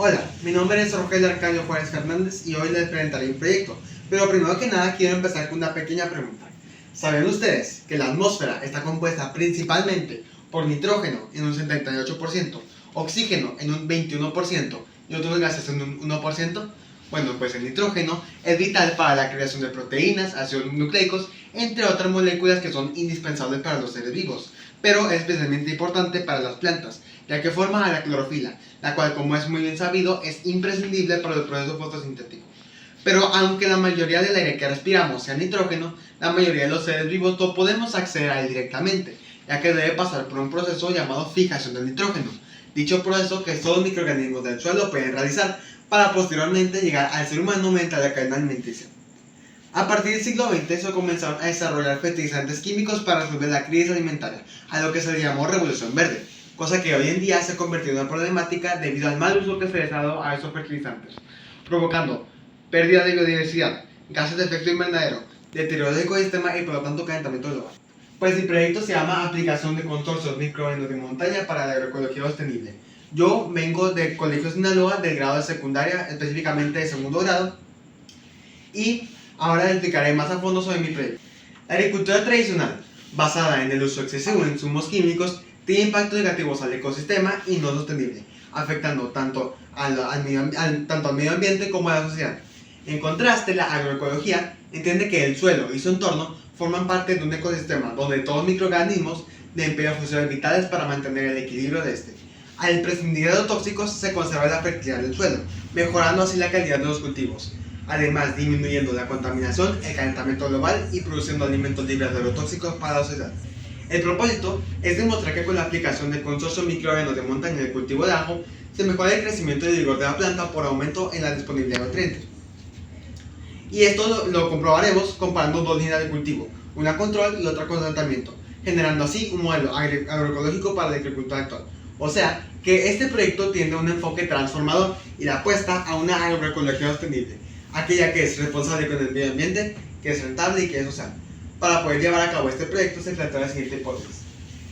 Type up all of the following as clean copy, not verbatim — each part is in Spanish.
Hola, mi nombre es Rogelio Arcadio Juárez Fernández y hoy les presentaré un proyecto. Pero primero que nada quiero empezar con una pequeña pregunta. ¿Saben ustedes que la atmósfera está compuesta principalmente por nitrógeno en un 78%, oxígeno en un 21% y otros gases en un 1%? Bueno, pues el nitrógeno es vital para la creación de proteínas, ácidos nucleicos, entre otras moléculas que son indispensables para los seres vivos, pero es especialmente importante para las plantas, ya que forma a la clorofila, la cual, como es muy bien sabido, es imprescindible para el proceso fotosintético. Pero aunque la mayoría del aire que respiramos sea nitrógeno, la mayoría de los seres vivos no podemos acceder a él directamente, ya que debe pasar por un proceso llamado fijación del nitrógeno. Dicho proceso que todos los microorganismos del suelo pueden realizar para posteriormente llegar al ser humano mediante la cadena alimenticia. A partir del siglo XX se comenzaron a desarrollar fertilizantes químicos para resolver la crisis alimentaria, a lo que se le llamó Revolución Verde, cosa que hoy en día se ha convertido en una problemática debido al mal uso que se les ha dado a esos fertilizantes, provocando pérdida de biodiversidad, gases de efecto invernadero, deterioro del ecosistema y por lo tanto calentamiento global. Pues el proyecto se llama Aplicación de Consorcios Microorganismos de Montaña para la Agroecología Sostenible. Yo vengo del Colegio Sinaloa, del grado de secundaria, específicamente de segundo grado, y ahora les explicaré más a fondo sobre mi proyecto. La agricultura tradicional, basada en el uso excesivo de insumos químicos, tiene impactos negativos al ecosistema y no sostenible, afectando tanto al medio ambiente como a la sociedad. En contraste, la agroecología entiende que el suelo y su entorno forman parte de un ecosistema donde todos los microorganismos desempeñan funciones vitales para mantener el equilibrio de este. Al prescindir de los tóxicos, se conserva la fertilidad del suelo, mejorando así la calidad de los cultivos, además disminuyendo la contaminación, el calentamiento global y produciendo alimentos libres de los tóxicos para la sociedad. El propósito es demostrar que con la aplicación del consorcio microorganismos de montaña en el cultivo de ajo, se mejora el crecimiento y el vigor de la planta por aumento en la disponibilidad de nutrientes. Y esto lo comprobaremos comparando dos líneas de cultivo, una control y otra con tratamiento, generando así un modelo agroecológico para la agricultura actual. O sea, que este proyecto tiene un enfoque transformador y la apuesta a una agroecología sostenible, aquella que es responsable con el medio ambiente, que es rentable y que es social. Para poder llevar a cabo este proyecto se plantea la siguiente hipótesis.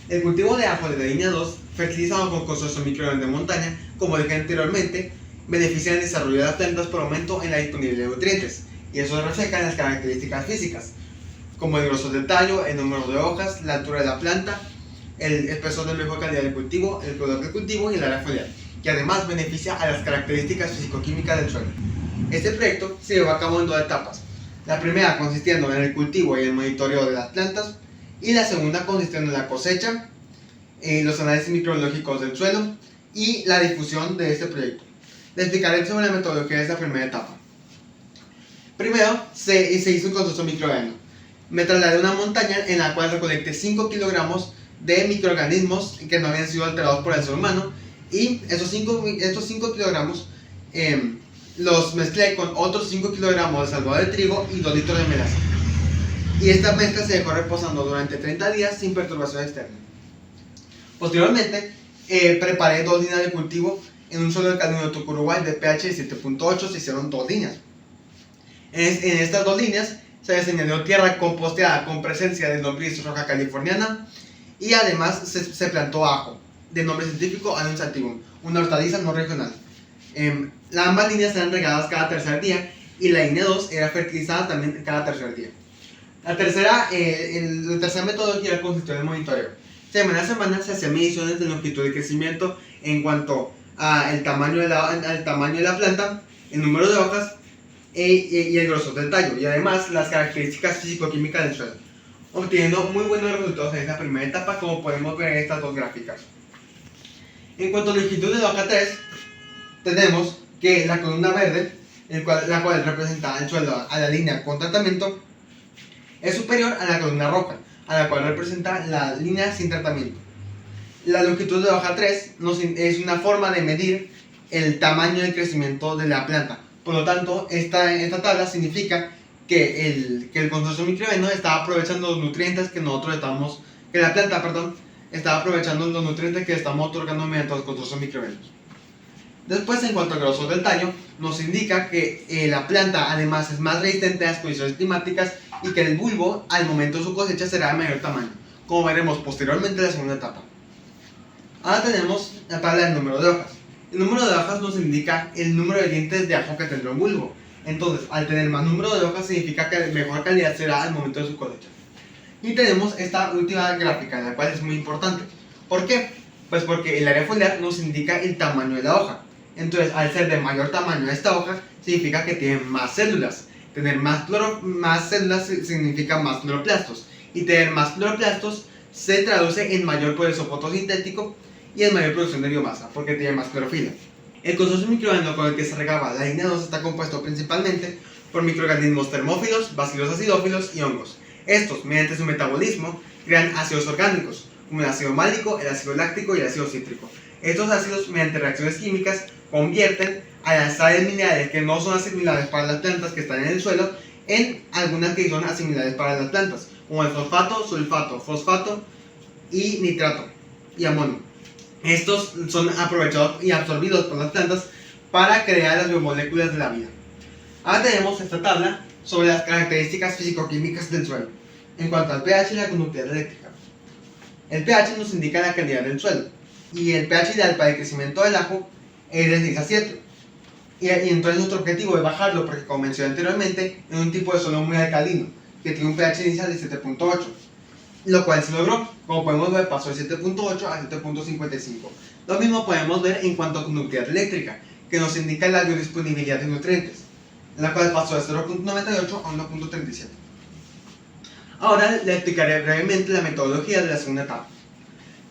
El cultivo de ajo de la línea 2, fertilizado con consorcio microorganismos de montaña, como dije anteriormente, beneficia el desarrollo de las plantas por aumento en la disponibilidad de nutrientes, y eso se refleja en las características físicas, como el grosor del tallo, el número de hojas, la altura de la planta, el espesor de mejor calidad del cultivo, el color del cultivo y el área foliar, que además beneficia a las características físico-químicas del suelo. Este proyecto se llevó a cabo en dos etapas. La primera consistiendo en el cultivo y el monitoreo de las plantas, y la segunda consistiendo en la cosecha, los análisis microbiológicos del suelo y la difusión de este proyecto. Les explicaré sobre la metodología de esta primera etapa. Primero se hizo un consorcio microbiano. Me trasladé a una montaña en la cual recolecté 5 kilogramos de microorganismos que no habían sido alterados por el ser humano, y estos 5 kilogramos los mezclé con otros 5 kilogramos de salvado de trigo y 2 litros de melaza. Y esta mezcla se dejó reposando durante 30 días sin perturbación externa. Posteriormente, preparé 2 líneas de cultivo en un suelo alcalino de Tucuruguay de pH 7.8. Se hicieron 2 líneas. En estas 2 líneas se añadió tierra composteada con presencia de lombriz roja californiana, y además se plantó ajo, de nombre científico Allium sativum, una hortaliza no regional. Ambas líneas eran regadas cada tercer día, y la línea 2 era fertilizada también cada tercer día. La tercera metodología consistió en el monitoreo. Semana a semana se hacían mediciones de longitud de crecimiento en cuanto al tamaño de la planta, el número de hojas y el grosor del tallo, y además las características físico-químicas del suelo, obteniendo muy buenos resultados en esta primera etapa, como podemos ver en estas dos gráficas. En cuanto a longitud de la hoja 3, tenemos que la columna verde, la cual representa el suelo a la línea con tratamiento, es superior a la columna roja, a la cual representa la línea sin tratamiento. La longitud de la hoja 3 es una forma de medir el tamaño del crecimiento de la planta. Por lo tanto, esta tabla significa que el consorcio microbiano está aprovechando los nutrientes que la planta está aprovechando los nutrientes que estamos otorgando mediante los consorcios microbianos. Después, en cuanto al grosor del tallo, nos indica que la planta además es más resistente a las condiciones climáticas y que el bulbo al momento de su cosecha será de mayor tamaño, como veremos posteriormente en la segunda etapa. Ahora tenemos la tabla del número de hojas. El número de hojas nos indica el número de dientes de ajo que tendrá un bulbo. Entonces, al tener más número de hojas significa que mejor calidad será al momento de su cosecha. Y tenemos esta última gráfica, la cual es muy importante. ¿Por qué? Pues porque el área foliar nos indica el tamaño de la hoja. Entonces, al ser de mayor tamaño esta hoja, significa que tiene más células. Tener más células significa más cloroplastos. Y tener más cloroplastos se traduce en mayor proceso fotosintético y en mayor producción de biomasa, porque tiene más clorofila. El consorcio microbiano con el que se regaba la línea 2 está compuesto principalmente por microorganismos termófilos, bacilos acidófilos y hongos. Estos, mediante su metabolismo, crean ácidos orgánicos, como el ácido málico, el ácido láctico y el ácido cítrico. Estos ácidos, mediante reacciones químicas, convierten a las sales minerales que no son asimilables para las plantas que están en el suelo en algunas que son asimilables para las plantas, como el fosfato, sulfato, fosfato y nitrato y amonio. Estos son aprovechados y absorbidos por las plantas para crear las biomoléculas de la vida. Ahora tenemos esta tabla sobre las características físico-químicas del suelo en cuanto al pH y la conductividad eléctrica. El pH nos indica la calidad del suelo y el pH ideal para el crecimiento del ajo es de 6 a 7. Y entonces nuestro objetivo es bajarlo porque, como mencioné anteriormente, es un tipo de suelo muy alcalino que tiene un pH inicial de 7.8, lo cual se logró. Como podemos ver, pasó de 7.8 a 7.55. Lo mismo podemos ver en cuanto a conductividad eléctrica, que nos indica la biodisponibilidad de nutrientes, la cual pasó de 0.98 a 1.37. Ahora le explicaré brevemente la metodología de la segunda etapa.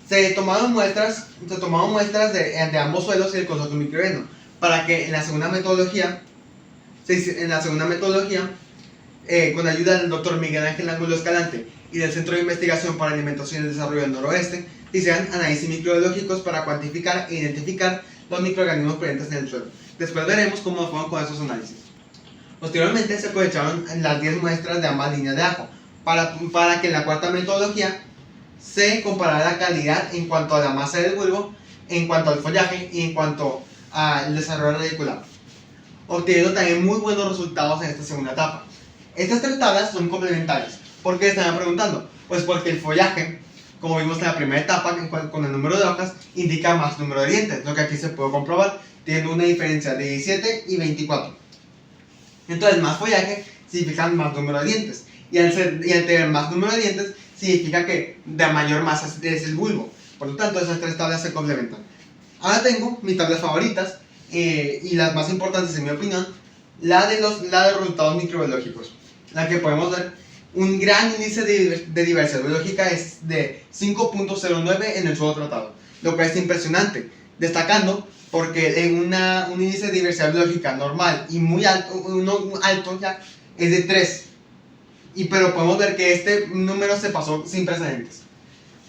Se tomaron muestras de ambos suelos y el consorcio microbiano, para que en la segunda metodología, con ayuda del Dr. Miguel Ángel Ángulo Escalante y del Centro de Investigación para Alimentación y el Desarrollo del Noroeste, se hicieran análisis microbiológicos para cuantificar e identificar los microorganismos presentes en el suelo. Después veremos cómo fueron con esos análisis. Posteriormente se aprovecharon las 10 muestras de ambas líneas de ajo, para que en la cuarta metodología se comparara la calidad en cuanto a la masa del bulbo, en cuanto al follaje y en cuanto al desarrollo radicular, obteniendo también muy buenos resultados en esta segunda etapa. Estas tres tablas son complementarias. ¿Por qué estaban preguntando? Pues porque el follaje, como vimos en la primera etapa, con el número de hojas, indica más número de dientes, lo que aquí se puede comprobar, teniendo una diferencia de 17 y 24. Entonces, más follaje significa más número de dientes, y al tener más número de dientes, significa que de mayor masa es el bulbo. Por lo tanto, esas tres tablas se complementan. Ahora tengo mis tablas favoritas, y las más importantes en mi opinión, la de los resultados microbiológicos, la que podemos ver un gran índice de diversidad biológica es de 5.09 en el suelo tratado, lo cual es impresionante, destacando porque un índice de diversidad biológica normal y muy alto, uno alto ya, es de 3, pero podemos ver que este número se pasó sin precedentes.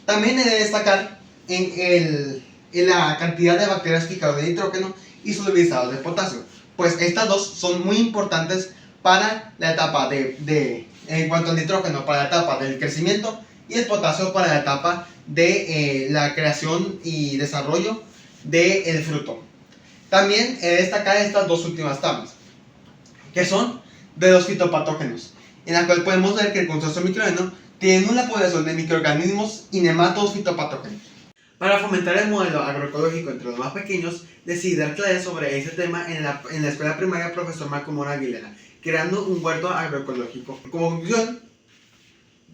También he de destacar en la cantidad de bacterias fijadoras de nitrógeno y solubilizados de potasio, pues estas dos son muy importantes para la etapa en cuanto al nitrógeno, para la etapa del crecimiento, y el potasio para la etapa de la creación y desarrollo del fruto. También he de destacar estas dos últimas tablas, que son de los fitopatógenos, en la cual podemos ver que el consorcio microbiano tiene una población de microorganismos y nematodos fitopatógenos. Para fomentar el modelo agroecológico entre los más pequeños, decidí dar clases sobre ese tema en la escuela primaria Profesor Marco Mora Aguilera, creando un huerto agroecológico. Como conclusión,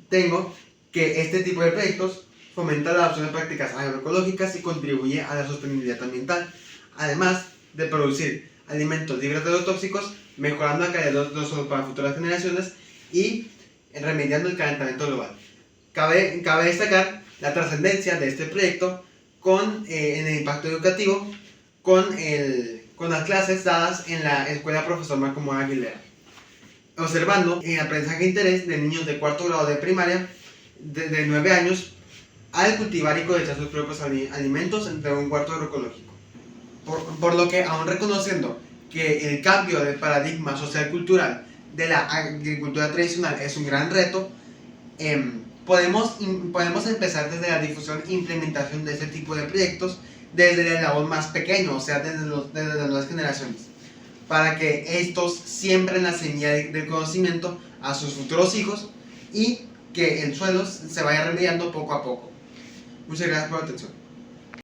tengo que este tipo de proyectos fomenta la adopción de prácticas agroecológicas y contribuye a la sostenibilidad ambiental, además de producir alimentos libres de los tóxicos, mejorando la calidad de los suelos para futuras generaciones y remediando el calentamiento global. Cabe destacar la trascendencia de este proyecto en el impacto educativo con las clases dadas en la escuela Profesor Marco Mora Aguilera, observando el aprendizaje de interés de niños de cuarto grado de primaria de 9 años al cultivar y cosechar sus propios alimentos entre un huerto agroecológico. Por lo que, aún reconociendo que el cambio de paradigma social-cultural de la agricultura tradicional es un gran reto, podemos empezar desde la difusión e implementación de este tipo de proyectos desde el eslabón más pequeño, o sea, desde las nuevas generaciones, para que estos siembren la semilla del conocimiento a sus futuros hijos y que el suelo se vaya remediando poco a poco. Muchas gracias por la atención.